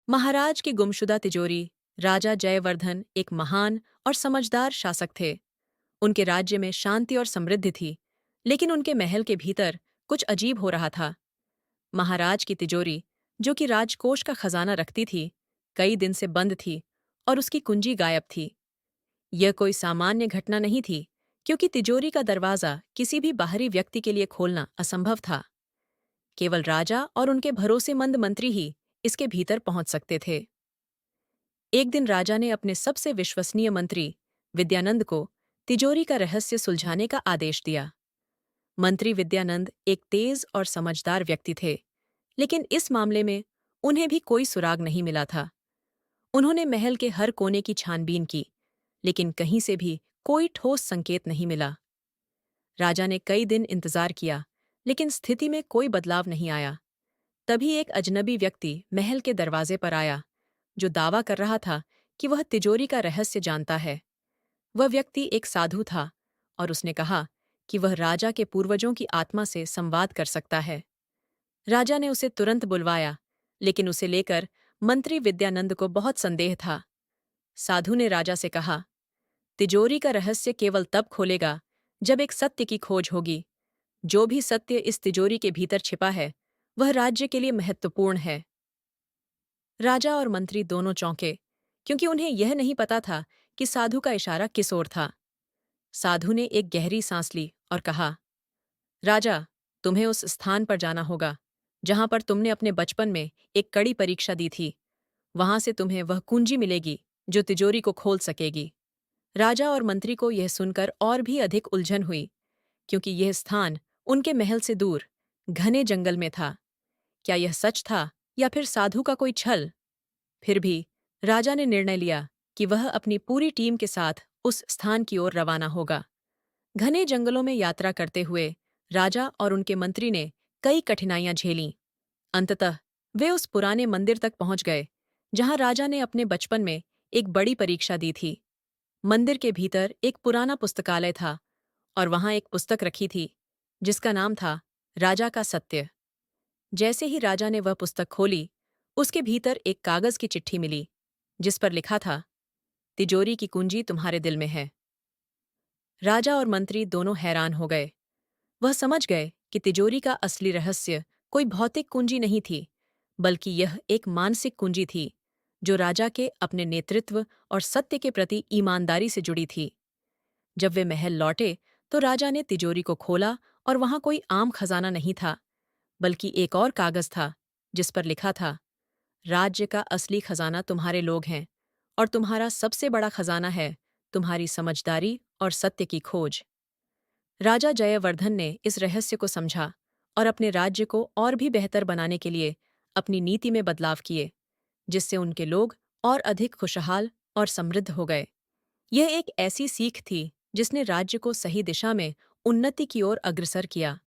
महाराज की गुमशुदा तिजोरी। राजा जयवर्धन एक महान और समझदार शासक थे। उनके राज्य में शांति और समृद्धि थी, लेकिन उनके महल के भीतर कुछ अजीब हो रहा था। महाराज की तिजोरी, जो कि राजकोष का खजाना रखती थी, कई दिन से बंद थी और उसकी कुंजी गायब थी। यह कोई सामान्य घटना नहीं थी, क्योंकि तिजोरी का दरवाजा किसी भी बाहरी व्यक्ति के लिए खोलना असंभव था। केवल राजा और उनके भरोसेमंद मंत्री ही इसके भीतर पहुंच सकते थे। एक दिन राजा ने अपने सबसे विश्वसनीय मंत्री विद्यानंद को तिजोरी का रहस्य सुलझाने का आदेश दिया। मंत्री विद्यानंद एक तेज और समझदार व्यक्ति थे, लेकिन इस मामले में उन्हें भी कोई सुराग नहीं मिला था। उन्होंने महल के हर कोने की छानबीन की, लेकिन कहीं से भी कोई ठोस संकेत नहीं मिला। राजा ने कई दिन इंतजार किया, लेकिन स्थिति में कोई बदलाव नहीं आया। तभी एक अजनबी व्यक्ति महल के दरवाजे पर आया, जो दावा कर रहा था कि वह तिजोरी का रहस्य जानता है। वह व्यक्ति एक साधु था और उसने कहा कि वह राजा के पूर्वजों की आत्मा से संवाद कर सकता है। राजा ने उसे तुरंत बुलवाया, लेकिन उसे लेकर मंत्री विद्यानंद को बहुत संदेह था। साधु ने राजा से कहा, तिजोरी का रहस्य केवल तब खोलेगा जब एक सत्य की खोज होगी। जो भी सत्य इस तिजोरी के भीतर छिपा है, वह राज्य के लिए महत्वपूर्ण है। राजा और मंत्री दोनों चौंके, क्योंकि उन्हें यह नहीं पता था कि साधु का इशारा किस ओर था। साधु ने एक गहरी सांस ली और कहा, राजा, तुम्हें उस स्थान पर जाना होगा जहां पर तुमने अपने बचपन में एक कड़ी परीक्षा दी थी। वहां से तुम्हें वह कुंजी मिलेगी जो तिजोरी को खोल सकेगी। राजा और मंत्री को यह सुनकर और भी अधिक उलझन हुई, क्योंकि यह स्थान उनके महल से दूर घने जंगल में था। क्या यह सच था या फिर साधु का कोई छल? फिर भी राजा ने निर्णय लिया कि वह अपनी पूरी टीम के साथ उस स्थान की ओर रवाना होगा। घने जंगलों में यात्रा करते हुए राजा और उनके मंत्री ने कई कठिनाइयां झेलीं। अंततः वे उस पुराने मंदिर तक पहुंच गए, जहां राजा ने अपने बचपन में एक बड़ी परीक्षा दी थी। मंदिर के भीतर एक पुराना पुस्तकालय था और वहां एक पुस्तक रखी थी, जिसका नाम था राजा का सत्य। जैसे ही राजा ने वह पुस्तक खोली, उसके भीतर एक कागज की चिट्ठी मिली, जिस पर लिखा था, तिजोरी की कुंजी तुम्हारे दिल में है। राजा और मंत्री दोनों हैरान हो गए। वह समझ गए कि तिजोरी का असली रहस्य कोई भौतिक कुंजी नहीं थी, बल्कि यह एक मानसिक कुंजी थी, जो राजा के अपने नेतृत्व और सत्य के प्रति ईमानदारी से जुड़ी थी। जब वे महल लौटे, तो राजा ने तिजोरी को खोला और वहां कोई आम खजाना नहीं था, बल्कि एक और कागज था, जिस पर लिखा था, राज्य का असली खजाना तुम्हारे लोग हैं, और तुम्हारा सबसे बड़ा खजाना है तुम्हारी समझदारी और सत्य की खोज। राजा जयवर्धन ने इस रहस्य को समझा और अपने राज्य को और भी बेहतर बनाने के लिए अपनी नीति में बदलाव किए, जिससे उनके लोग और अधिक खुशहाल और समृद्ध हो गए। यह एक ऐसी सीख थी जिसने राज्य को सही दिशा में उन्नति की ओर अग्रसर किया।